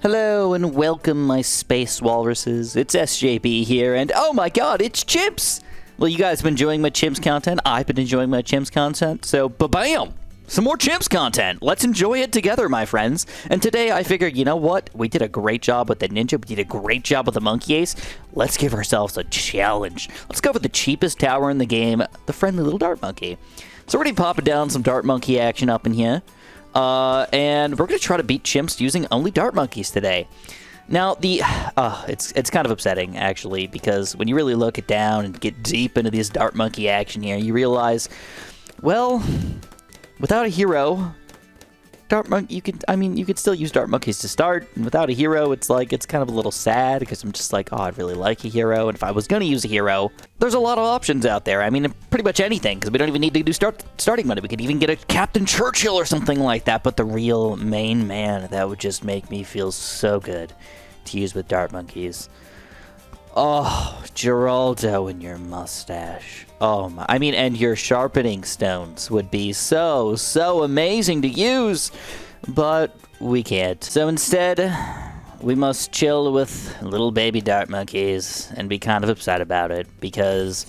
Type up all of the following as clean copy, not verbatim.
Hello and welcome, my space walruses. It's SJB here, and oh my god, it's Chimps! Well, you guys have been enjoying my Chimps content. I've been enjoying my Chimps content, so ba-bam! Some more Chimps content! Let's enjoy it together, my friends. And today I figured, you know what? We did a great job with the ninja. We did a great job with the monkey ace. Let's give ourselves a challenge. Let's go for the cheapest tower in the game, the friendly little dart monkey. So we're going to be popping down some dart monkey action up in here. And we're going to try to beat Chimps using only dart monkeys today. Now, it's kind of upsetting, actually, because when you really look it down and get deep into this dart monkey action here, you realize, well, without a hero, you could still use dart monkeys to start, and without a hero, it's kind of a little sad, because I'm just like, oh, I'd really like a hero, and if I was going to use a hero, there's a lot of options out there. I mean, pretty much anything, because we don't even need to do starting money. We could even get a Captain Churchill or something like that, but the real main man, that would just make me feel so good to use with dart monkeys. Oh, Geraldo and your mustache. Oh my, and your sharpening stones would be so amazing to use, but we can't. So instead, we must chill with little baby dart monkeys and be kind of upset about it, because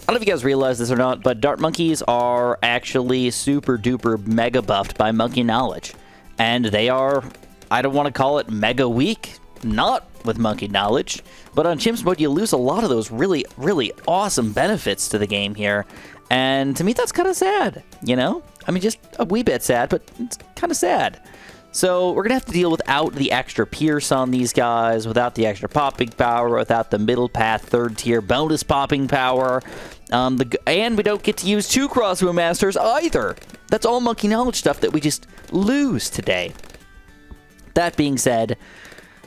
I don't know if you guys realize this or not, but dart monkeys are actually super duper mega buffed by monkey knowledge. And they are, I don't want to call it mega weak, not with monkey knowledge, but on Chimps mode you lose a lot of those really awesome benefits to the game here, and to me that's kind of sad, you know? I mean, just a wee bit sad, but it's kind of sad. So we're gonna have to deal without the extra pierce on these guys, without the extra popping power, without the middle path third tier bonus popping power, and we don't get to use 2 Crossbowmasters either. That's all monkey knowledge stuff that we just lose today. That being said,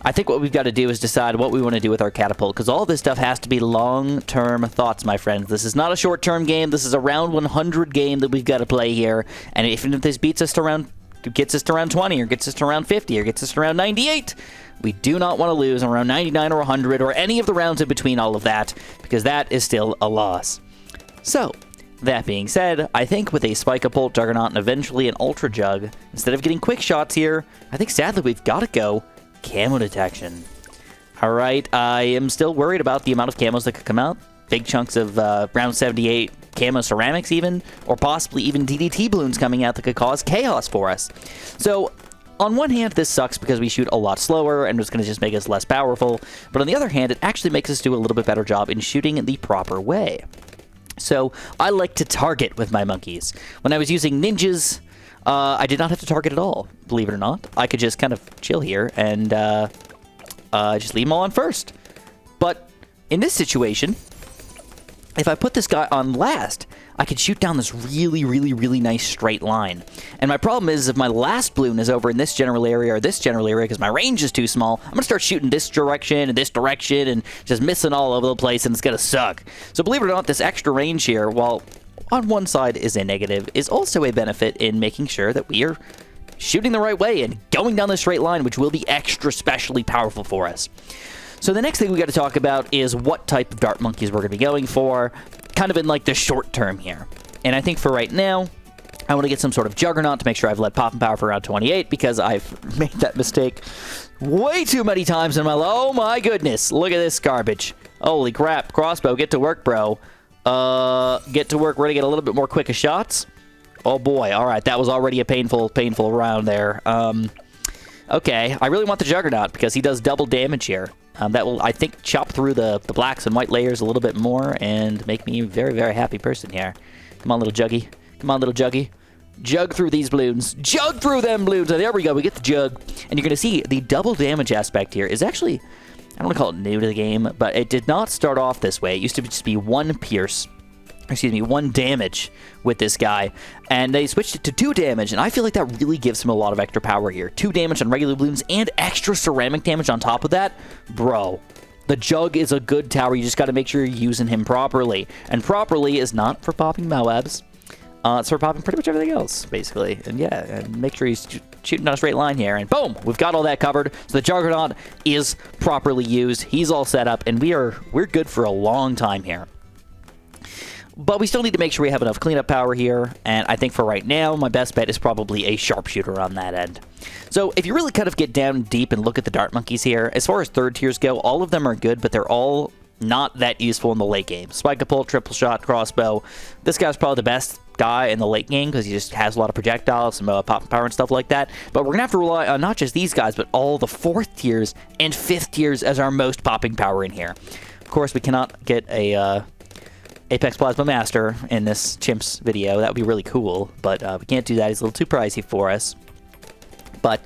I think what we've got to do is decide what we want to do with our catapult, because all this stuff has to be long-term thoughts, my friends. This is not a short-term game. This is a round 100 game that we've got to play here, and even if this gets us to round 20, or gets us to round 50, or gets us to round 98, we do not want to lose on round 99 or 100, or any of the rounds in between all of that, because that is still a loss. So, that being said, I think with a Spike-a-Bolt, Juggernaut, and eventually an Ultra Jug, instead of getting quick shots here, I think sadly we've got to go Camo Detection. Alright, I am still worried about the amount of camos that could come out. Big chunks of round 78 camo ceramics even, or possibly even DDT balloons coming out that could cause chaos for us. So, on one hand, this sucks because we shoot a lot slower and it's going to just make us less powerful, but on the other hand, it actually makes us do a little bit better job in shooting the proper way. So, I like to target with my monkeys. When I was using ninjas, I did not have to target at all, believe it or not. I could just kind of chill here and just leave them all on first. But in this situation, if I put this guy on last, I could shoot down this really nice straight line. And my problem is, if my last balloon is over in this general area or this general area, because my range is too small, I'm going to start shooting this direction and just missing all over the place, and it's going to suck. So believe it or not, this extra range here, while on one side is a negative, is also a benefit in making sure that we are shooting the right way and going down the straight line, which will be extra specially powerful for us. So the next thing we got to talk about is what type of dart monkeys we're going to be going for, kind of in like the short term here. And I think for right now, I want to get some sort of Juggernaut to make sure I've led popping power for round 28, because I've made that mistake way too many times in my life. Oh my goodness, look at this garbage. Holy crap, Crossbow, get to work, bro. Get to work. We're gonna get a little bit more quicker shots. Oh boy, alright, that was already a painful round there. Okay, I really want the Juggernaut because he does double damage here. That will, I think, chop through the blacks and white layers a little bit more and make me a very happy person here. Come on, little Juggy. Come on, little Juggy. Jug through these balloons. Jug through them balloons. Oh, there we go, we get the jug. And you're gonna see the double damage aspect here is actually, I don't want to call it new to the game, but it did not start off this way. It used to just be 1 pierce, excuse me, 1 damage with this guy, and they switched it to 2 damage, and I feel like that really gives him a lot of extra power here. 2 damage on regular balloons and extra ceramic damage on top of that. Bro, the Jug is a good tower. You just got to make sure you're using him properly, and properly is not for popping Moabs. It's for popping pretty much everything else, basically. And yeah, and make sure he's shooting on a straight line here. And boom, we've got all that covered. So the Juggernaut is properly used. He's all set up, and we're good for a long time here. But we still need to make sure we have enough cleanup power here, and I think for right now, my best bet is probably a sharpshooter on that end. So if you really kind of get down deep and look at the dart monkeys here, as far as third tiers go, all of them are good, but they're all not that useful in the late game. Spike-a-pole, triple shot, crossbow. This guy's probably the best guy in the late game because he just has a lot of projectiles, some pop power and stuff like that. But we're going to have to rely on not just these guys, but all the 4th tiers and 5th tiers as our most popping power in here. Of course, we cannot get a Apex Plasma Master in this Chimps video. That would be really cool, but we can't do that. He's a little too pricey for us. But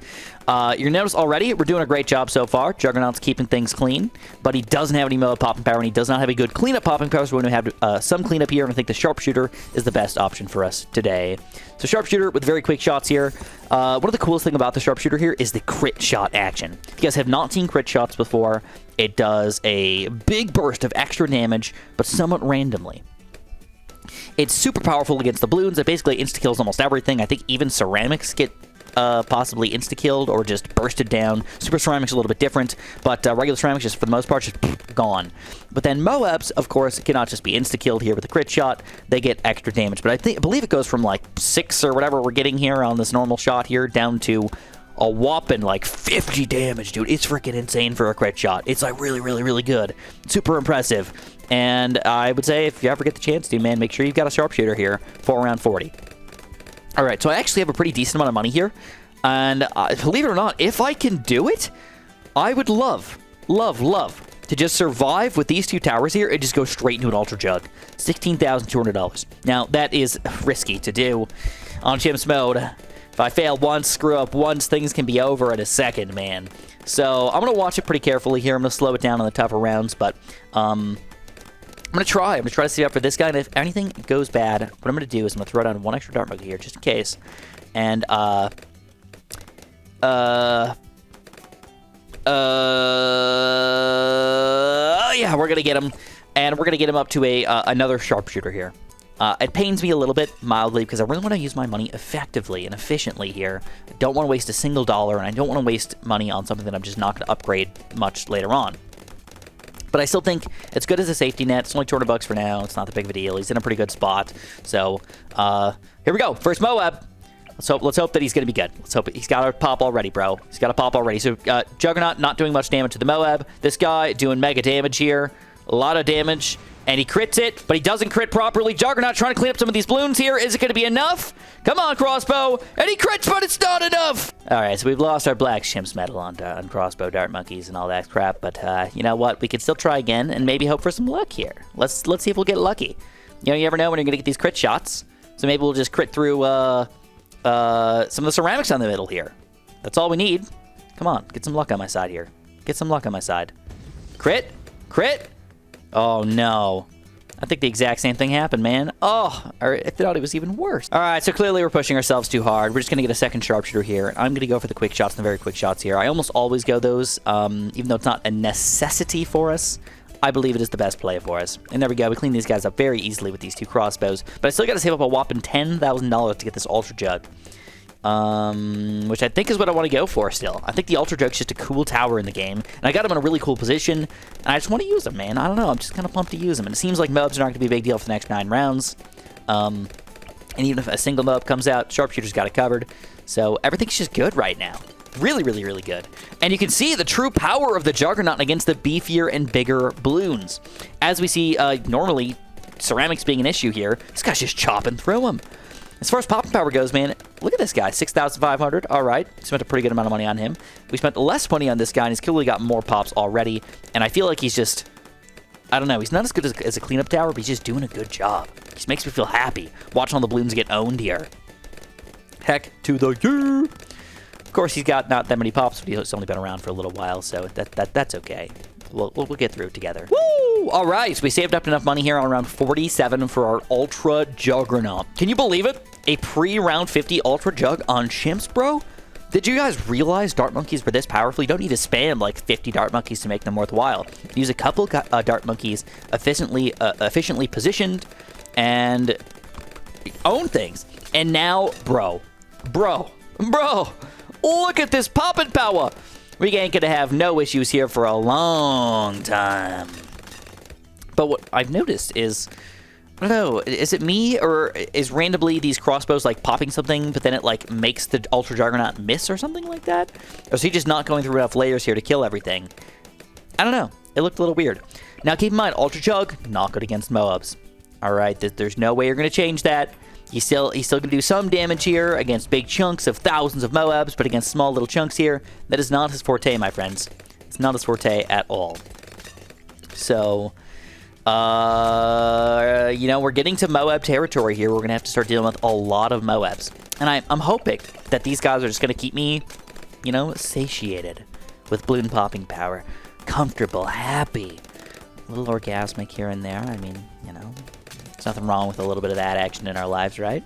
you notice already, we're doing a great job so far. Juggernaut's keeping things clean, but he doesn't have any mode popping power, and he does not have a good cleanup popping power, so we're going to have some cleanup here, and I think the Sharpshooter is the best option for us today. So Sharpshooter with very quick shots here. One of the coolest thing about the Sharpshooter here is the crit shot action. If you guys have not seen crit shots before, it does a big burst of extra damage, but somewhat randomly. It's super powerful against the Bloons. It basically insta-kills almost everything. I think even ceramics get possibly insta-killed or just bursted down. Super Ceramic's a little bit different, but regular Ceramics, just for the most part, just gone. But then Moabs, of course, cannot just be insta-killed here with a crit shot. They get extra damage. But I believe it goes from like 6 or whatever we're getting here on this normal shot here down to a whopping like 50 damage, dude. It's freaking insane for a crit shot. It's like really, really, really good. Super impressive. And I would say if you ever get the chance to, man, make sure you've got a Sharpshooter here for around 40. All right, so I actually have a pretty decent amount of money here, and believe it or not, if I can do it, I would love to just survive with these 2 towers here and just go straight into an Ultra Jug. $16,200. Now, that is risky to do on Chimps mode. If I fail once, screw up once, things can be over in a second, man. So I'm going to watch it pretty carefully here. I'm going to slow it down on the tougher rounds, but I'm going to try. I'm going to try to see out for this guy, and if anything goes bad, what I'm going to do is I'm going to throw down 1 extra dart monkey here, just in case. And, yeah, we're going to get him, and we're going to get him up to another Sharpshooter here. It pains me a little bit, mildly, because I really want to use my money effectively and efficiently here. I don't want to waste a single dollar, and I don't want to waste money on something that I'm just not going to upgrade much later on. But I still think it's good as a safety net. It's only $200 for now. It's not that big of a deal. He's in a pretty good spot. So, here we go. First Moab. Let's hope that he's going to be good. Let's hope he's got a pop already, bro. He's got a pop already. So, Juggernaut not doing much damage to the Moab. This guy doing mega damage here. A lot of damage. And he crits it, but he doesn't crit properly. Juggernaut trying to clean up some of these Bloons here. Is it going to be enough? Come on, Crossbow. And he crits, but it's not enough. All right, so we've lost our Black Chimps medal on Crossbow, Dart Monkeys, and all that crap. But you know what? We can still try again and maybe hope for some luck here. Let's see if we'll get lucky. You know, you never know when you're going to get these crit shots. So maybe we'll just crit through some of the ceramics on the middle here. That's all we need. Come on, get some luck on my side here. Get some luck on my side. Crit. Crit. Oh, no. I think the exact same thing happened, man. Oh, I thought it was even worse. All right, so clearly we're pushing ourselves too hard. We're just going to get a second Sharpshooter here. I'm going to go for the quick shots and the very quick shots here. I almost always go those, even though it's not a necessity for us. I believe it is the best play for us. And there we go. We clean these guys up very easily with these 2 crossbows. But I still got to save up a whopping $10,000 to get this Ultra Jug. Which I think is what I want to go for still. I think the Ultra Jug's just a cool tower in the game, and I got him in a really cool position, and I just want to use him, man. I don't know, I'm just kind of pumped to use him, and it seems like Moabs are not going to be a big deal for the next 9 rounds. And even if a single Moab comes out, Sharpshooter's got it covered, so everything's just good right now. Really, really, really good. And you can see the true power of the Juggernaut against the beefier and bigger Bloons. As we see, normally, ceramics being an issue here, this guy's just chopping through him. As far as popping power goes, man, look at this guy, 6,500. All right, spent a pretty good amount of money on him. We spent less money on this guy, and he's clearly got more pops already. And I feel like he's just, I don't know, he's not as good as a cleanup tower, but he's just doing a good job. He just makes me feel happy watching all the Bloons get owned here. Heck to the yeah! Of course, he's got not that many pops, but he's only been around for a little while, so that's okay. We'll get through it together. Woo! All right, so we saved up enough money here on around 47 for our Ultra Juggernaut. Can you believe it? A pre-round 50 Ultra Jug on Chimps, bro? Did you guys realize Dart Monkeys were this powerful? You don't need to spam like 50 Dart Monkeys to make them worthwhile. Use a couple Dart Monkeys efficiently positioned and own things. And now, bro, look at this poppin' power. We ain't gonna have no issues here for a long time. But what I've noticed is I don't know, is it me, or is randomly these crossbows, like, popping something, but then it, like, makes the Ultra Juggernaut miss or something like that? Or is he just not going through enough layers here to kill everything? I don't know. It looked a little weird. Now, keep in mind, Ultra Jug, not good against Moabs. All right, there's no way you're going to change that. He's still going to do some damage here against big chunks of thousands of Moabs, but against small little chunks here, that is not his forte, my friends. It's not his forte at all. So... you know, we're getting to Moab territory here. We're going to have to start dealing with a lot of Moabs. And I'm hoping that these guys are just going to keep me, you know, satiated with balloon popping power. Comfortable, happy. A little orgasmic here and there. I mean, you know, there's nothing wrong with a little bit of that action in our lives, right?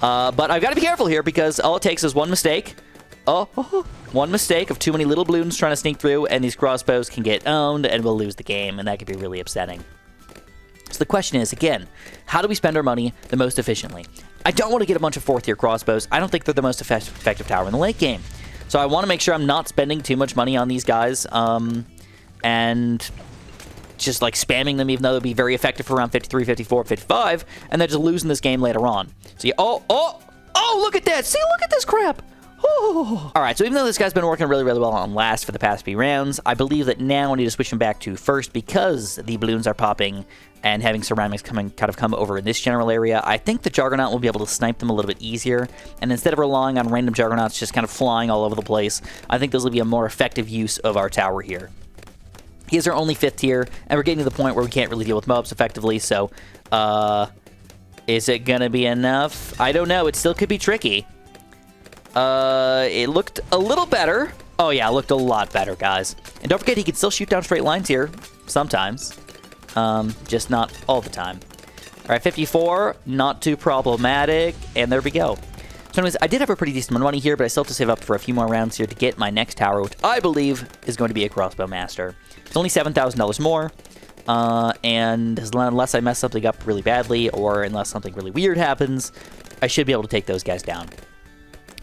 But I've got to be careful here because all it takes is one mistake. One mistake of too many little balloons trying to sneak through, and these crossbows can get owned, and we'll lose the game, and that could be really upsetting. So the question is, again, how do we spend our money the most efficiently? I don't want to get a bunch of 4th-tier crossbows. I don't think they're the most effective tower in the late game. So I want to make sure I'm not spending too much money on these guys, and just, like, spamming them, even though they'll be very effective for around 53, 54, 55, and then just losing this game later on. So, look at that! See, look at this crap! Alright, so even though this guy's been working really, really well on last for the past few rounds, I believe that now I need to switch him back to first because the balloons are popping and having ceramics kind of come over in this general area. I think the Juggernaut will be able to snipe them a little bit easier, and instead of relying on random Juggernauts just kind of flying all over the place, I think this will be a more effective use of our tower here. He is our only 5th tier, and we're getting to the point where we can't really deal with mobs effectively, so, is it gonna be enough? I don't know, it still could be tricky. It looked a little better. Oh yeah, it looked a lot better, guys. And don't forget, he can still shoot down straight lines here, sometimes. Just not all the time. All right, 54, not too problematic, and there we go. So anyways, I did have a pretty decent amount of money here, but I still have to save up for a few more rounds here to get my next tower, which I believe is going to be a Crossbowmaster. It's only $7,000 more, and unless I mess something up really badly, or unless something really weird happens, I should be able to take those guys down.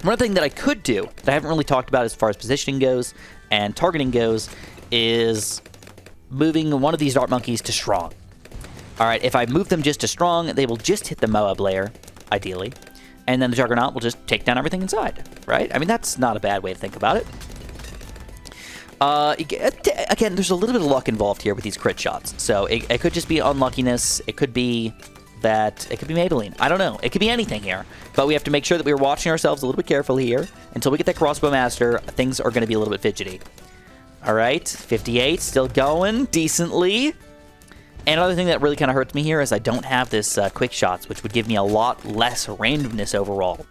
One thing that I could do, that I haven't really talked about as far as positioning goes and targeting goes, is moving one of these Dart Monkeys to Strong. Alright, if I move them just to Strong, they will just hit the Moab layer, ideally. And then the Juggernaut will just take down everything inside, right? I mean, that's not a bad way to think about it. Again, there's a little bit of luck involved here with these crit shots. So it could just be unluckiness. It could be that it could be Maybelline. I don't know. It could be anything here. But we have to make sure that we're watching ourselves a little bit carefully here. Until we get that Crossbowmaster, things are going to be a little bit fidgety. Alright, 58, still going decently. And another thing that really kind of hurts me here is I don't have this quick shots, which would give me a lot less randomness overall.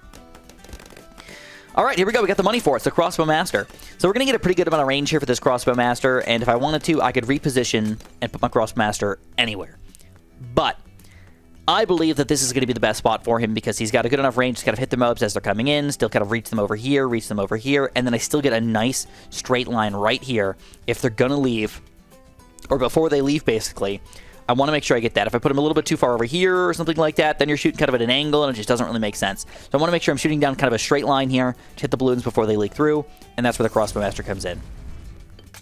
Alright, here we go. We got the money for it. It's the Crossbowmaster. So we're going to get a pretty good amount of range here for this Crossbowmaster. And if I wanted to, I could reposition and put my Crossbowmaster anywhere. But I believe that this is going to be the best spot for him because he's got a good enough range to kind of hit the mobs as they're coming in, still kind of reach them over here, and then I still get a nice straight line right here if they're going to leave, or before they leave, basically. I want to make sure I get that. If I put him a little bit too far over here or something like that, then you're shooting kind of at an angle, and it just doesn't really make sense. So I want to make sure I'm shooting down kind of a straight line here to hit the balloons before they leak through, and that's where the Crossbowmaster comes in.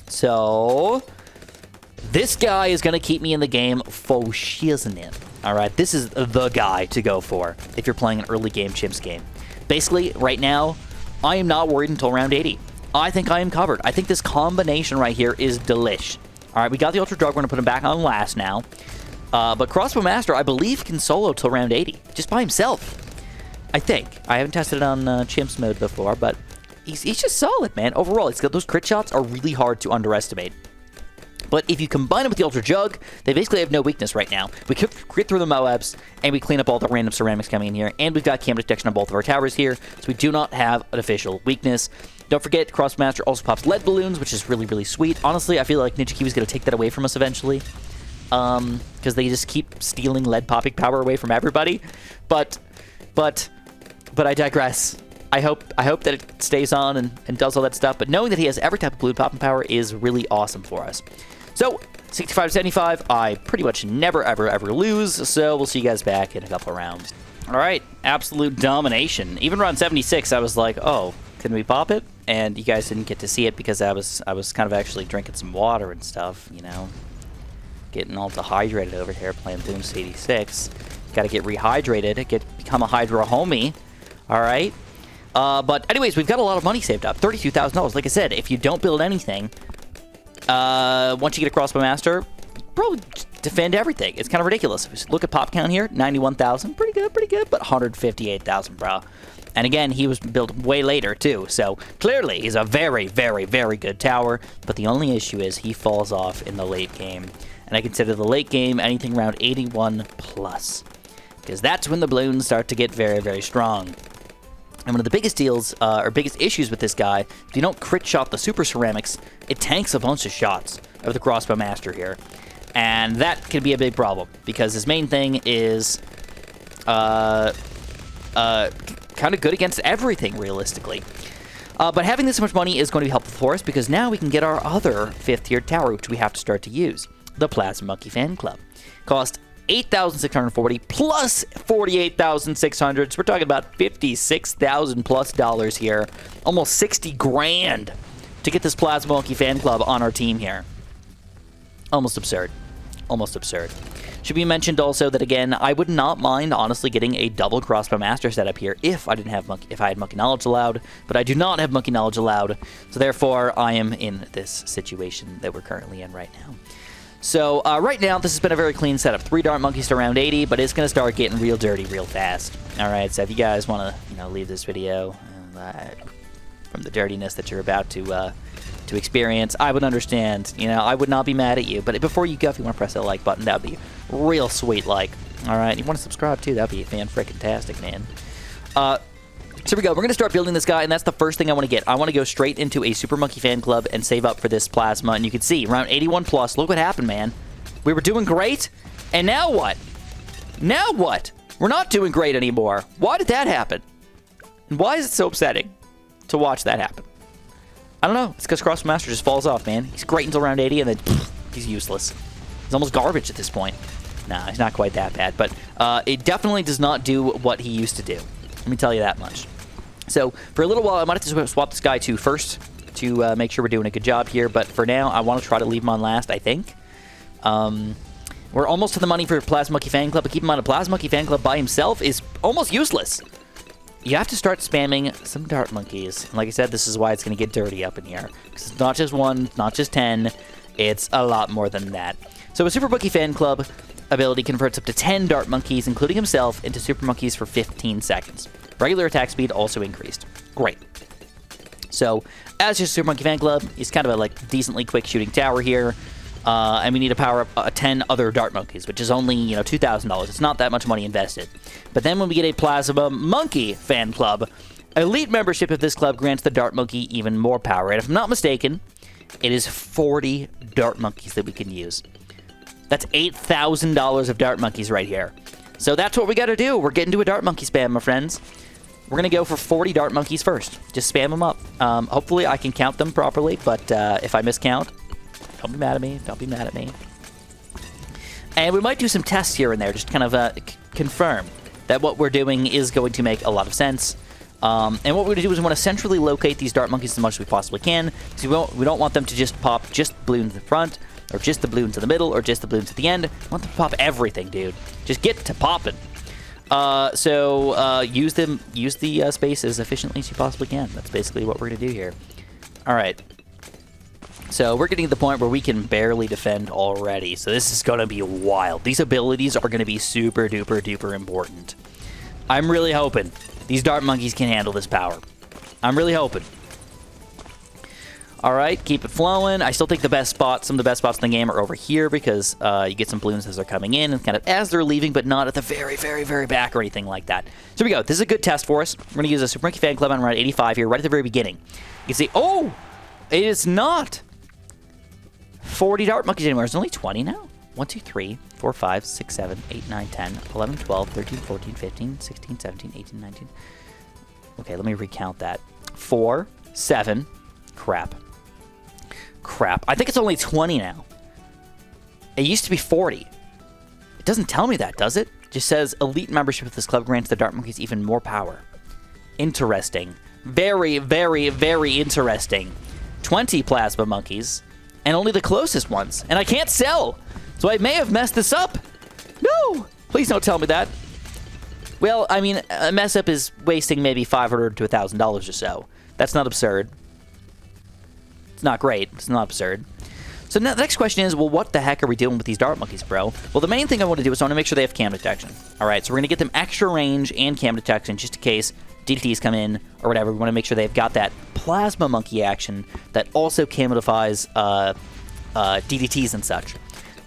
So this guy is going to keep me in the game for shiznit. Alright, this is the guy to go for if you're playing an early game Chimps game. Basically, right now, I am not worried until round 80. I think I am covered. I think this combination right here is delish. Alright, we got the Ultra Drug. We're going to put him back on last now. But Crossbowmaster, I believe, can solo till round 80. Just by himself. I think. I haven't tested it on Chimps mode before, but he's just solid, man. Overall, those crit shots are really hard to underestimate. But if you combine them with the Ultra Jug, they basically have no weakness right now. We get through the Moabs, and we clean up all the random ceramics coming in here, and we've got Camo Detection on both of our towers here, so we do not have an official weakness. Don't forget, Crossbowmaster also pops lead balloons, which is really, really sweet. Honestly, I feel like Ninja Kiwi's going to take that away from us eventually, because they just keep stealing lead popping power away from everybody. But I digress. I hope that it stays on and does all that stuff, but knowing that he has every type of balloon popping power is really awesome for us. So, 65 to 75, I pretty much never, ever lose, so we'll see you guys back in a couple of rounds. Alright, absolute domination. Even around 76, I was like, oh, can we pop it? And you guys didn't get to see it because I was kind of actually drinking some water and stuff, you know. getting all dehydrated over here playing Bloons BTD6. Got to get rehydrated, become a Hydra homie. All right. But anyways, we've got a lot of money saved up. $32,000. Like I said, if you don't build anything, once you get a Crossbowmaster, probably defend everything. It's kind of ridiculous. Look at pop count here, 91,000. Pretty good, but 158,000, bro. And again, he was built way later, too. So, clearly, he's a very, very, very good tower. But the only issue is he falls off in the late game. And I consider the late game anything around 81 plus. Because that's when the Bloons start to get very, very strong. And one of the biggest deals, or biggest issues with this guy, if you don't crit shot the Super Ceramics, it tanks a bunch of shots of the Crossbowmaster here. And that can be a big problem. Because his main thing is... kind of good against everything, realistically. But having this much money is going to be helpful for us because now we can get our other 5th-tier tower, which we have to start to use. The Plasma Monkey Fan Club. Cost 8,640 plus 48,600. So we're talking about 56,000 plus dollars here. Almost 60 grand to get this Plasma Monkey Fan Club on our team here. Almost absurd. Almost absurd. Should be mentioned also that, again, I would not mind, honestly, getting a double Crossbowmaster setup here if I had Monkey Knowledge allowed, but I do not have Monkey Knowledge allowed, so therefore I am in this situation that we're currently in right now. So, right now, this has been a very clean setup. 3 Dart Monkeys to round 80, but it's going to start getting real dirty real fast. Alright, so if you guys want to, leave this video from the dirtiness that you're about to experience, I would understand. I would not be mad at you. But before you go, if you want to press that like button, that would be real sweet like. Alright, you want to subscribe too, that would be fan-frickin-tastic, man. So here we go. We're going to start building this guy, and that's the first thing I want to get. I want to go straight into a Super Monkey Fan Club and save up for this Plasma. And you can see, around 81 plus, look what happened, man. We were doing great, and now what? Now what? We're not doing great anymore. Why did that happen? And why is it so upsetting to watch that happen? I don't know. It's because Crossbowmaster just falls off, man. He's great until round 80, and then pff, he's useless. He's almost garbage at this point. Nah, he's not quite that bad, but it definitely does not do what he used to do. Let me tell you that much. So, for a little while, I might have to swap this guy to first to make sure we're doing a good job here, but for now, I want to try to leave him on last, I think. We're almost to the money for Plasma Monkey Fan Club, but keep in mind, a Plasma Monkey Fan Club by himself is almost useless. You have to start spamming some Dart Monkeys. And like I said, this is why it's going to get dirty up in here. Because it's not just 1, not just 10, it's a lot more than that. So a Super Monkey Fan Club ability converts up to 10 Dart Monkeys, including himself, into Super Monkeys for 15 seconds. Regular attack speed also increased. Great. So, as your Super Monkey Fan Club, he's kind of a decently quick shooting tower here. And we need to power up 10 other Dart Monkeys, which is only, $2,000. It's not that much money invested. But then when we get a Plasma Monkey Fan Club, elite membership of this club grants the Dart Monkey even more power. And if I'm not mistaken, it is 40 Dart Monkeys that we can use. That's $8,000 of Dart Monkeys right here. So that's what we got to do. We're getting to a Dart Monkey spam, my friends. We're going to go for 40 Dart Monkeys first. Just spam them up. Hopefully I can count them properly, but if I miscount, don't be mad at me. Don't be mad at me. And we might do some tests here and there, just kind of confirm that what we're doing is going to make a lot of sense. And what we're going to do is we want to centrally locate these Dart Monkeys as much as we possibly can. So we don't want them to just pop just Bloons at the front, or just the Bloons in the middle, or just the Bloons at the end. We want them to pop everything, dude. Just get to popping. Use the space as efficiently as you possibly can. That's basically what we're going to do here. All right. So we're getting to the point where we can barely defend already. So this is going to be wild. These abilities are going to be super duper duper important. I'm really hoping these Dart Monkeys can handle this power. I'm really hoping. All right, keep it flowing. I still think some of the best spots in the game are over here because you get some Bloons as they're coming in and kind of as they're leaving, but not at the very, very, very back or anything like that. So here we go. This is a good test for us. We're going to use a Super Monkey Fan Club on round 85 here, right at the very beginning. You can see, oh, it is not 40 Dart Monkeys anymore. It's only 20 now. 1, 2, 3, 4, 5, 6, 7, 8, 9, 10, 11, 12, 13, 14, 15, 16, 17, 18, 19. Okay, let me recount that. 4, 7, crap. I think it's only 20 now. It used to be 40. It doesn't tell me that, does it? It just says elite membership of this club grants the Dart Monkeys even more power. Interesting. Very, very, very interesting. 20 Plasma Monkeys and only the closest ones. And I can't sell. So I may have messed this up. No! Please don't tell me that. Well, I mean, a mess up is wasting maybe $500 to $1,000 or so. That's not absurd. It's not great. It's not absurd. So now the next question is, well, what the heck are we doing with these dart monkeys, bro? Well, the main thing I want to do is I want to make sure they have cam detection. All right, so we're going to get them extra range and cam detection just in case DDTs come in or whatever. We want to make sure they've got that plasma monkey action that also camodefies DDTs and such.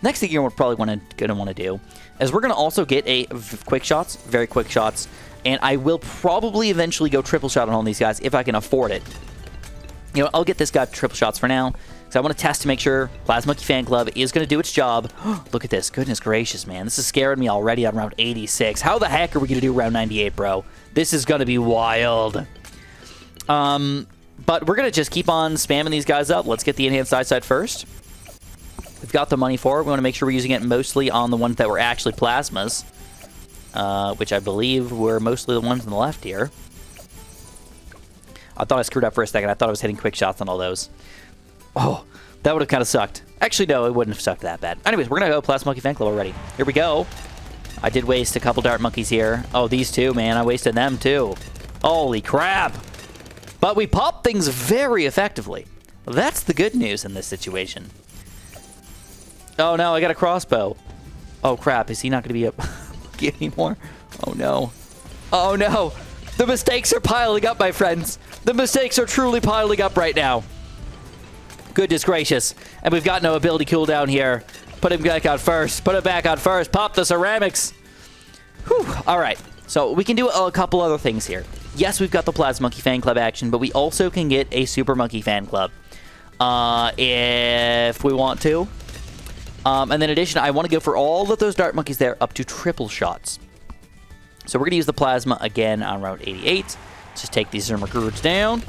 Next thing you're probably going to want to do is we're going to also get a quick shots, very quick shots, and I will probably eventually go triple shot on all these guys if I can afford it. You know, I'll get this guy triple shots for now, because I want to test to make sure Plasma Monkey Fan Club is going to do its job. Look at this. Goodness gracious, man. This is scaring me already on round 86. How the heck are we going to do round 98, bro? This is going to be wild. But we're going to just keep on spamming these guys up. Let's get the enhanced eyesight first. We've got the money for it. We want to make sure we're using it mostly on the ones that were actually plasmas, which I believe were mostly the ones on the left here. I thought I screwed up for a second. I thought I was hitting quick shots on all those. Oh, that would have kind of sucked. Actually, no, it wouldn't have sucked that bad. Anyways, we're going to go Plasma Monkey Fan Club already. Here we go. I did waste a couple dart monkeys here. Oh, these two, man. I wasted them, too. Holy crap. But we popped things very effectively. That's the good news in this situation. Oh, no, I got a crossbow. Oh, crap. Is he not going to be up anymore? Oh, no. Oh, no. The mistakes are piling up, my friends. The mistakes are truly piling up right now. Goodness gracious. And we've got no ability cooldown here. Put him back on first. Put it back on first. Pop the ceramics. Whew. All right. So we can do a couple other things here. Yes, we've got the Plasma Monkey Fan Club action, but we also can get a Super Monkey Fan Club if we want to. And then in addition, I want to go for all of those dart monkeys there up to triple shots. So we're going to use the plasma again on round 88. Just take these Zermagurds down.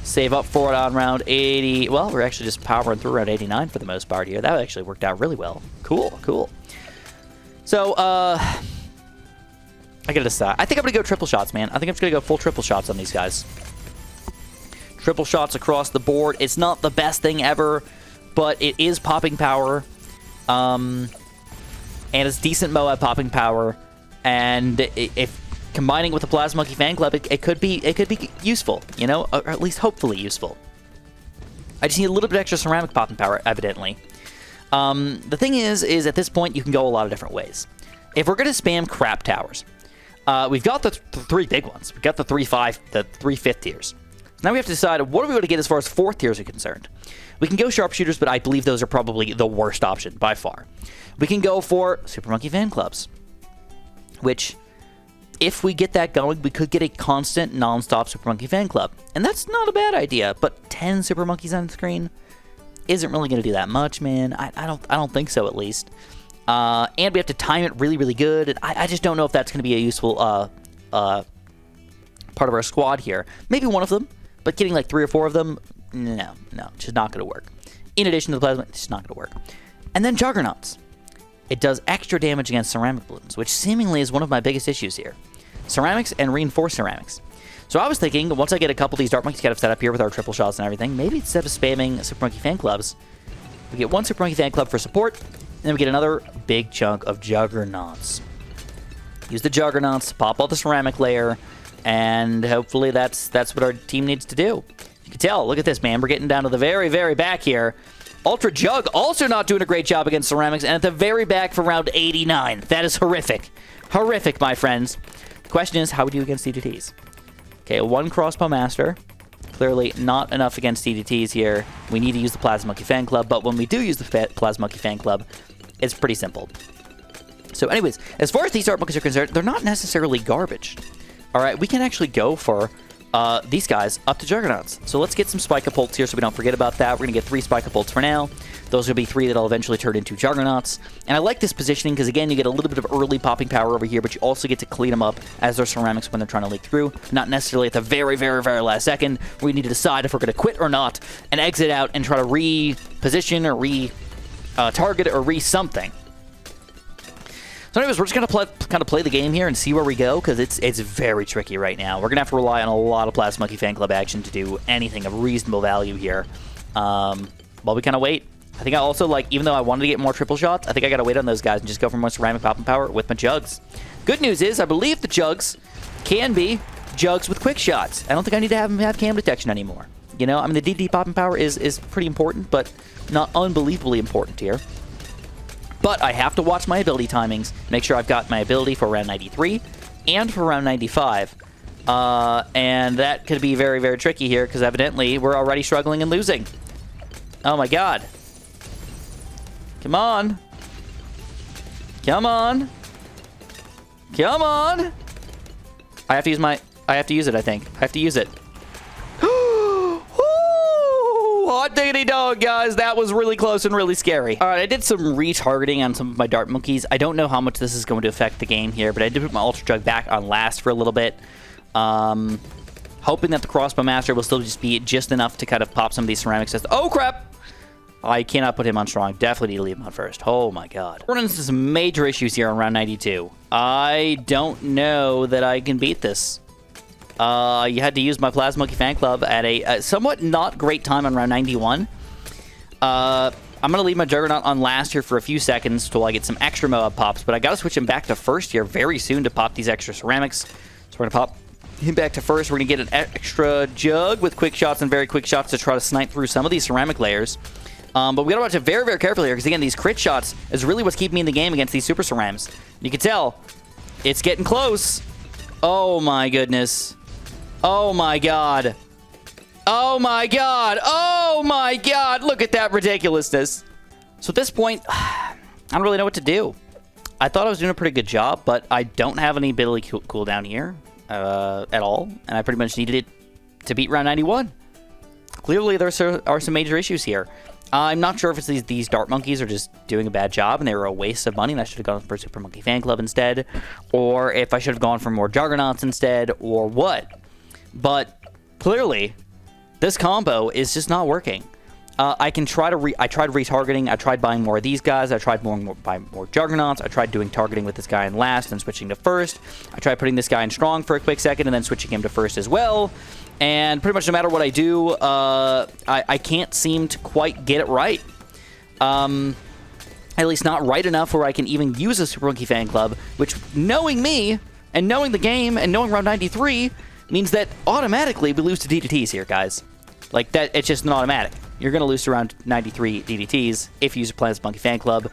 Save up for it on round 80. Well, we're actually just powering through round 89 for the most part here. That actually worked out really well. Cool, cool. So, I gotta decide. I think I'm going to go triple shots, man. I think I'm just going to go full triple shots on these guys. Triple shots across the board. It's not the best thing ever, but it is popping power. And it's decent Moab popping power. And if combining with the Plasma Monkey Fan Club, it could be useful, you know, or at least hopefully useful. I just need a little bit extra ceramic popping power, evidently. The thing is at this point you can go a lot of different ways. If we're going to spam crap towers, we've got the three big ones. We've got the 3 fifth tiers. Now we have to decide what are we going to get as far as fourth tiers are concerned. We can go sharpshooters, but I believe those are probably the worst option by far. We can go for Super Monkey Fan Clubs, which, if we get that going, we could get a constant, non-stop Super Monkey Fan Club. And that's not a bad idea, but 10 Super Monkeys on the screen isn't really going to do that much, man. I don't think so, at least. And we have to time it really, really good. And I just don't know if that's going to be a useful part of our squad here. Maybe one of them, but getting like 3 or 4 of them, no, just not going to work. In addition to the plasma, it's not going to work. And then Juggernauts. It does extra damage against ceramic balloons, which seemingly is one of my biggest issues here. Ceramics and reinforced ceramics. So I was thinking, once I get a couple of these dart monkeys kind of set up here with our triple shots and everything, maybe instead of spamming Super Monkey Fan Clubs, we get one Super Monkey Fan Club for support, and then we get another big chunk of Juggernauts. Use the Juggernauts to pop all the ceramic layer, and hopefully that's what our team needs to do. You can tell, look at this, man. We're getting down to the very, very back here. Ultra Jug also not doing a great job against ceramics, and at the very back for round 89. That is horrific. Horrific, my friends. The question is, how we do against DDTs. Okay, 1 Crossbowmaster. Clearly not enough against DDTs here. We need to use the Plasma Monkey Fan Club, but when we do use the Plasma Monkey Fan Club, it's pretty simple. So anyways, as far as these dart monkeys are concerned, they're not necessarily garbage. All right, we can actually go for these guys up to Juggernauts. So let's get some Spike-a-Pults here so we don't forget about that. We're going to get 3 Spike-a-Pults for now. Those will be 3 that'll eventually turn into Juggernauts. And I like this positioning because, again, you get a little bit of early popping power over here, but you also get to clean them up as their ceramics when they're trying to leak through. Not necessarily at the very, very, very last second where we need to decide if we're going to quit or not and exit out and try to reposition or re-target or re-something. So anyways, we're just going to kind of play the game here and see where we go, because it's very tricky right now. We're going to have to rely on a lot of Plasma Monkey Fan Club action to do anything of reasonable value here. While we kind of wait. I think I also, like, even though I wanted to get more triple shots, I think I got to wait on those guys and just go for more ceramic popping power with my jugs. Good news is, I believe the jugs can be jugs with quick shots. I don't think I need to have them have camo detection anymore. You know, I mean, the DD popping power is pretty important, but not unbelievably important here. But I have to watch my ability timings, make sure I've got my ability for round 93 and for round 95. And that could be very, very tricky here, because evidently we're already struggling and losing. Oh my god. Come on. Come on. Come on. I have to use my... I have to use it, I think. I have to use it. Hot diggity dog, guys. That was really close and really scary. All right, I did some retargeting on some of my dart monkeys. I don't know how much this is going to affect the game here, but I did put my ultra jug back on last for a little bit. Hoping that the Crossbowmaster will still just be just enough to kind of pop some of these ceramics. Oh, crap. I cannot put him on strong. Definitely need to leave him on first. Oh, my God. We're running into some major issues here on round 92. I don't know that I can beat this. You had to use my Plasma Monkey Fan Club at a somewhat not great time on round 91. I'm going to leave my Juggernaut on last here for a few seconds until I get some extra Moab pops, but I got to switch him back to first here very soon to pop these extra ceramics. So we're going to pop him back to first. We're going to get an extra jug with quick shots and very quick shots to try to snipe through some of these ceramic layers. But we got to watch it very, very carefully here, because again, these crit shots is really what's keeping me in the game against these super cerams. You can tell it's getting close. Oh my goodness. Oh my god. Oh my god. Oh my god. Look at that ridiculousness. So at this point, I don't really know what to do. I thought I was doing a pretty good job, but I don't have any ability cooldown here at all, and I pretty much needed it to beat round 91. Clearly, there are some major issues here. I'm not sure if it's these dart monkeys are just doing a bad job and they were a waste of money and I should have gone for Super Monkey Fan Club instead, or if I should have gone for more Juggernauts instead, or what. But clearly, this combo is just not working. I tried retargeting. I tried buying more of these guys. I tried buying more Juggernauts. I tried doing targeting with this guy in last and switching to first. I tried putting this guy in strong for a quick second and then switching him to first as well. And pretty much no matter what I do, I can't seem to quite get it right. At least not right enough where I can even use a Super Monkey Fan Club, which, knowing me and knowing the game and knowing round 93, means that automatically we lose to DDTs here, guys. Like, that, it's just an automatic. You're going to lose to around 93 DDTs if you use a Plasma Monkey Fan Club.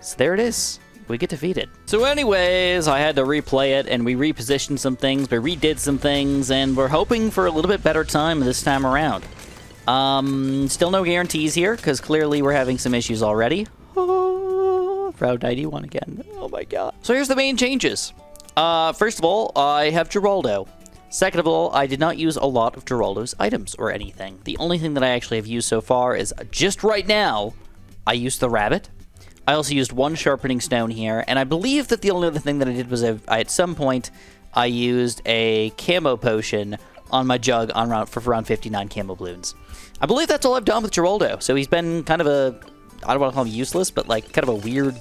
So there it is. We get defeated. So anyways, I had to replay it, and we repositioned some things, we redid some things, and we're hoping for a little bit better time this time around. Still no guarantees here, because clearly we're having some issues already. Oh, round 91 again. Oh my god. So here's the main changes. First of all, I have Geraldo. Second of all, I did not use a lot of Geraldo's items or anything. The only thing that I actually have used so far is, just right now, I used the rabbit. I also used one sharpening stone here, and I believe that the only other thing that I did was at some point I used a camo potion on my jug for round 59 camo Bloons. I believe that's all I've done with Geraldo, so he's been kind of a, I don't want to call him useless, but like kind of a weird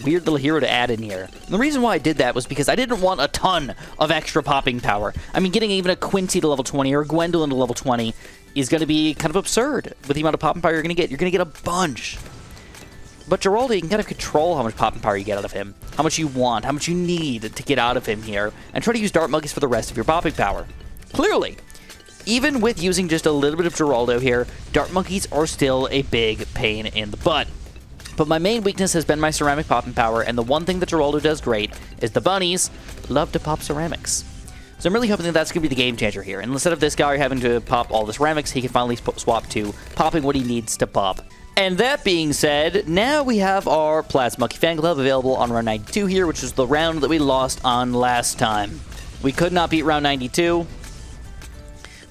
little hero to add in here. And the reason why I did that was because I didn't want a ton of extra popping power. I mean, getting even a Quincy to level 20 or a Gwendolyn to level 20 is going to be kind of absurd with the amount of popping power you're going to get. You're going to get a bunch. But Geraldo, you can kind of control how much popping power you get out of him, how much you want, how much you need to get out of him here, and try to use dart monkeys for the rest of your popping power. Clearly, even with using just a little bit of Geraldo here, dart monkeys are still a big pain in the butt. But my main weakness has been my ceramic popping power, and the one thing that Geraldo does great is the bunnies love to pop ceramics. So I'm really hoping that that's going to be the game changer here. And instead of this guy having to pop all the ceramics, he can finally swap to popping what he needs to pop. And that being said, now we have our Plasma Monkey Fan Club available on round 92 here, which was the round that we lost on last time. We could not beat round 92.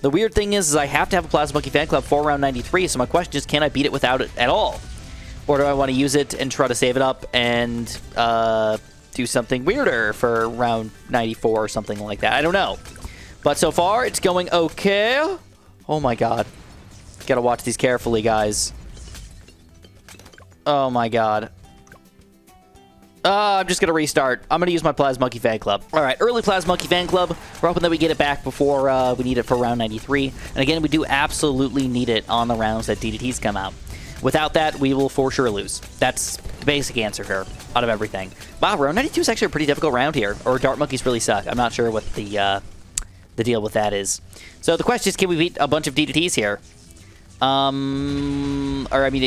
The weird thing is I have to have a Plasma Monkey Fan Club for round 93, so my question is, can I beat it without it at all? Or do I want to use it and try to save it up and do something weirder for round 94 or something like that? I don't know. But so far, it's going okay. Oh my god. Gotta watch these carefully, guys. Oh my god. I'm just going to restart. I'm going to use my Plasma Monkey Fan Club. Alright, early Plasma Monkey Fan Club. We're hoping that we get it back before we need it for round 93. And again, we do absolutely need it on the rounds that DDTs come out. Without that, we will for sure lose. That's the basic answer here out of everything. Wow, round 92 is actually a pretty difficult round here. Or Dart Monkeys really suck. I'm not sure what the deal with that is. So the question is, can we beat a bunch of DDTs here?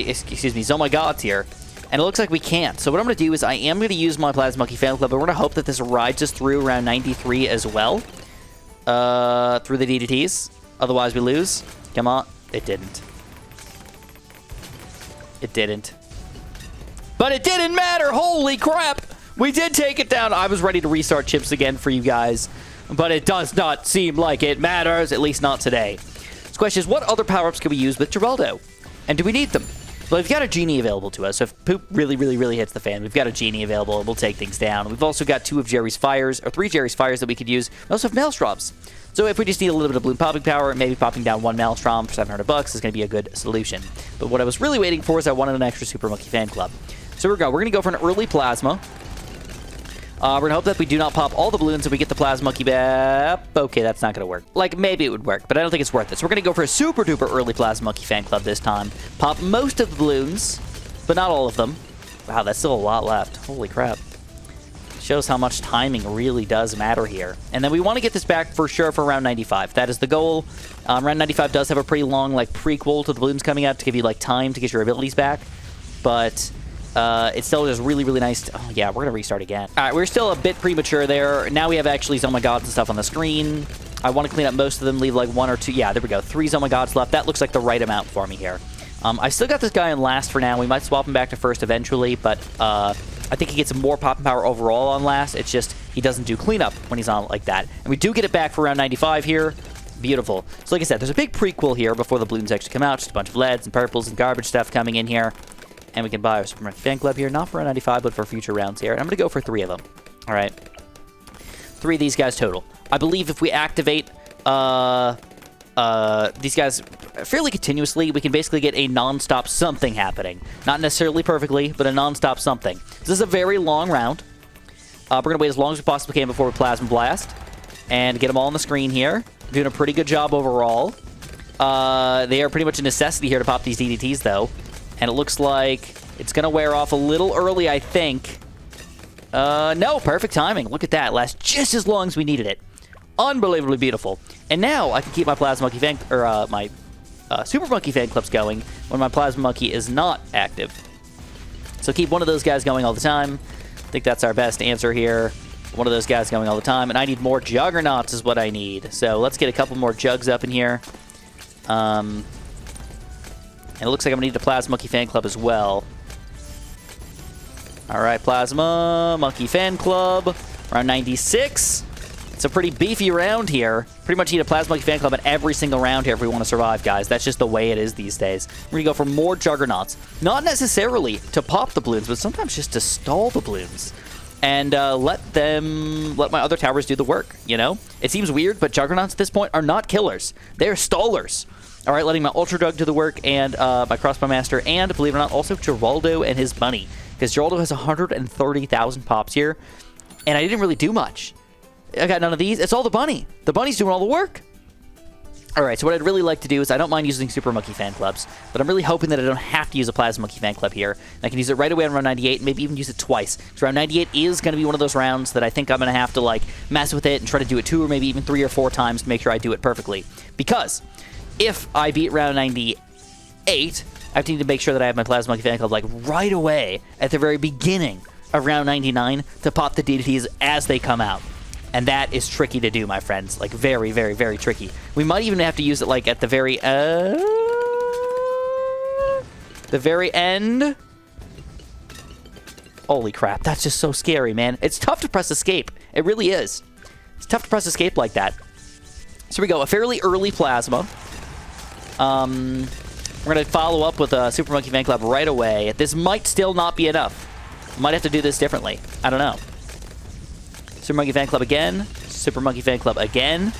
Excuse me, Zoma Gods here. And it looks like we can't. So what I'm going to do is I am going to use my Plasma Monkey Fan Club, but we're going to hope that this rides us through around 93 as well. Through the DDTs. Otherwise, we lose. Come on. It didn't. It didn't. But it didn't matter! Holy crap! We did take it down. I was ready to restart Chimps again for you guys. But it does not seem like it matters, at least not today. The question is, what other power-ups can we use with Geraldo? And do we need them? Well, we've got a Genie available to us, so if poop really, really, really hits the fan, we've got a Genie available, and we'll take things down. We've also got 2 of Jerry's Fires, or 3 Jerry's Fires that we could use. We also have Maelstroms. So if we just need a little bit of Bloon popping power, maybe popping down 1 Maelstrom for $700 is going to be a good solution. But what I was really waiting for is I wanted an extra Super Monkey Fan Club. So here we go. We're going to go for an early Plasma. We're going to hope that we do not pop all the Bloons and we get the Plasma Monkey back. Okay, that's not going to work. Like, maybe it would work, but I don't think it's worth it. So we're going to go for a super duper early Plasma Monkey Fan Club this time. Pop most of the Bloons, but not all of them. Wow, that's still a lot left. Holy crap. Shows how much timing really does matter here. And then we want to get this back for sure for round 95. That is the goal. Round 95 does have a pretty long, like, prequel to the Bloons coming out to give you, like, time to get your abilities back. But it's still just really, really nice. Oh, yeah, we're going to restart again. All right, we're still a bit premature there. Now we have actually Zoma Gods and stuff on the screen. I want to clean up most of them, leave like 1 or 2. Yeah, there we go. 3 Zoma Gods left. That looks like the right amount for me here. I still got this guy in last for now. We might swap him back to first eventually, but I think he gets more popping power overall on last. It's just he doesn't do cleanup when he's on like that. And we do get it back for round 95 here. Beautiful. So like I said, there's a big prequel here before the Bloons actually come out. Just a bunch of leads and purples and garbage stuff coming in here. And we can buy our Super Monkey Fan Club here, not for round 95, but for future rounds here. And I'm going to go for 3 of them. All right. 3 of these guys total. I believe if we activate these guys fairly continuously, we can basically get a non-stop something happening. Not necessarily perfectly, but a non-stop something. This is a very long round. We're going to wait as long as we possibly can before we Plasma Blast. And get them all on the screen here. Doing a pretty good job overall. They are pretty much a necessity here to pop these DDTs, though. And it looks like it's going to wear off a little early, I think. No, perfect timing. Look at that. Lasts just as long as we needed it. Unbelievably beautiful. And now I can keep my Plasma Monkey Fan... or my Super Monkey Fan Clubs going when my Plasma Monkey is not active. So keep one of those guys going all the time. I think that's our best answer here. One of those guys going all the time. And I need more Juggernauts is what I need. So let's get a couple more Jugs up in here. And it looks like I'm going to need the Plasma Monkey Fan Club as well. All right, Plasma Monkey Fan Club. Round 96. It's a pretty beefy round here. Pretty much need a Plasma Monkey Fan Club in every single round here if we want to survive, guys. That's just the way it is these days. We're going to go for more Juggernauts. Not necessarily to pop the Bloons, but sometimes just to stall the Bloons. And let my other towers do the work, you know? It seems weird, but Juggernauts at this point are not killers. They're stallers. All right, letting my Ultra Drug do the work, and my Crossbowmaster, and believe it or not, also Geraldo and his money. Because Geraldo has 130,000 pops here, and I didn't really do much. I got none of these. It's all the bunny. The bunny's doing all the work. All right, so what I'd really like to do is I don't mind using Super Monkey Fan Clubs, but I'm really hoping that I don't have to use a Plasma Monkey Fan Club here. And I can use it right away on round 98, and maybe even use it twice. So round 98 is going to be one of those rounds that I think I'm going to have to like mess with it and try to do it 2 or maybe even 3 or 4 times to make sure I do it perfectly. Because if I beat round 98, I have to need to make sure that I have my Plasma Monkey Fan Club like right away at the very beginning of round 99 to pop the DDTs as they come out. And that is tricky to do, my friends. Like, very, very, very tricky. We might even have to use it, like, at the very end. Holy crap, that's just so scary, man. It's tough to press escape. It really is. It's tough to press escape like that. So here we go, a fairly early Plasma. We're going to follow up with a Super Monkey Fan Club right away. This might still not be enough. Might have to do this differently. I don't know. Super Monkey Fan Club again. Super Monkey Fan Club again.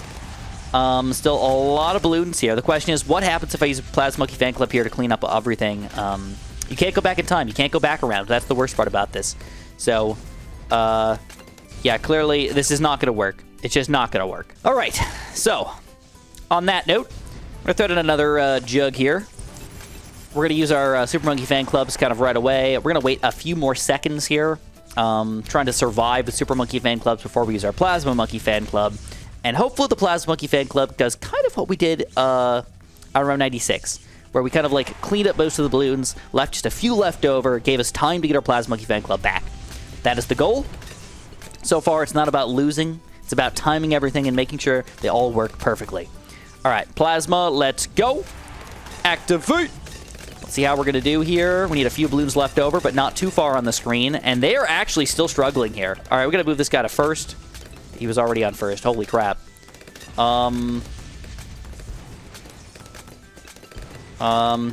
Still a lot of Bloons here. The question is, what happens if I use a Plasma Monkey Fan Club here to clean up everything? You can't go back in time. You can't go back around. That's the worst part about this. So, yeah, clearly this is not going to work. It's just not going to work. All right. So, on that note, I'm going to throw in another jug here. We're going to use our Super Monkey Fan Clubs kind of right away. We're going to wait a few more seconds here, trying to survive the Super Monkey Fan Clubs before we use our Plasma Monkey Fan Club. And hopefully the Plasma Monkey Fan Club does kind of what we did around 96, where we kind of like cleaned up most of the balloons, left just a few left over, gave us time to get our Plasma Monkey Fan Club back. That is the goal. So far, it's not about losing. It's about timing everything and making sure they all work perfectly. All right, Plasma, let's go. Activate. Let's see how we're going to do here. We need a few balloons left over, but not too far on the screen. And they are actually still struggling here. All right, we're going to move this guy to first. He was already on first. Holy crap.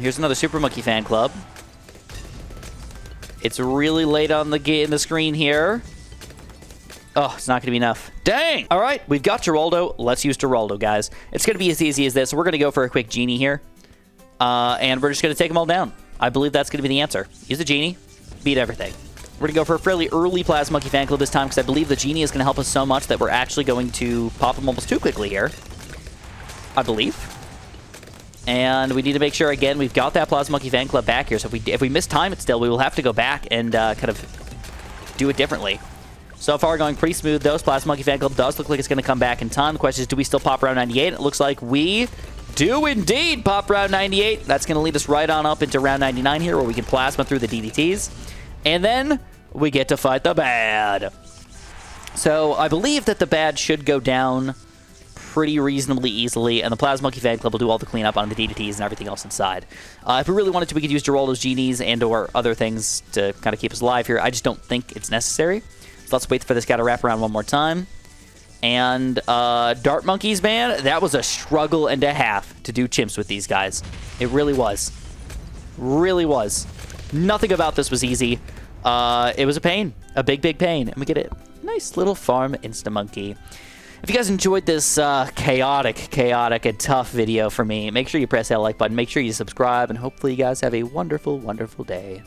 Here's another Super Monkey Fan Club. It's really late on the screen here. Oh, it's not going to be enough. Dang! All right, we've got Geraldo. Let's use Geraldo, guys. It's going to be as easy as this. We're going to go for a quick Genie here. And we're just going to take them all down. I believe that's going to be the answer. Use the Genie. Beat everything. We're going to go for a fairly early Plasma Monkey Fan Club this time because I believe the Genie is going to help us so much that we're actually going to pop them almost too quickly here. I believe. And we need to make sure, again, we've got that Plasma Monkey Fan Club back here. So if we miss time it still, we will have to go back and kind of do it differently. So far, going pretty smooth, though. Plasma Monkey Fan Club does look like it's going to come back in time. The question is, do we still pop round 98? It looks like we do indeed pop round 98. That's going to lead us right on up into round 99 here, where we can plasma through the DDTs. And then we get to fight the bad. So I believe that the bad should go down pretty reasonably easily, and the Plasma Monkey Fan Club will do all the cleanup on the DDTs and everything else inside. If we really wanted to, we could use Geraldo's Genies and or other things to kind of keep us alive here. I just don't think it's necessary. So let's wait for this guy to wrap around one more time. And Dart Monkeys, man, that was a struggle and a half to do Chimps with these guys. It really was. Really was. Nothing about this was easy. It was a pain. A big, big pain. And we get a nice little farm Insta-Monkey. If you guys enjoyed this chaotic and tough video for me, make sure you press that like button. Make sure you subscribe. And hopefully you guys have a wonderful, wonderful day.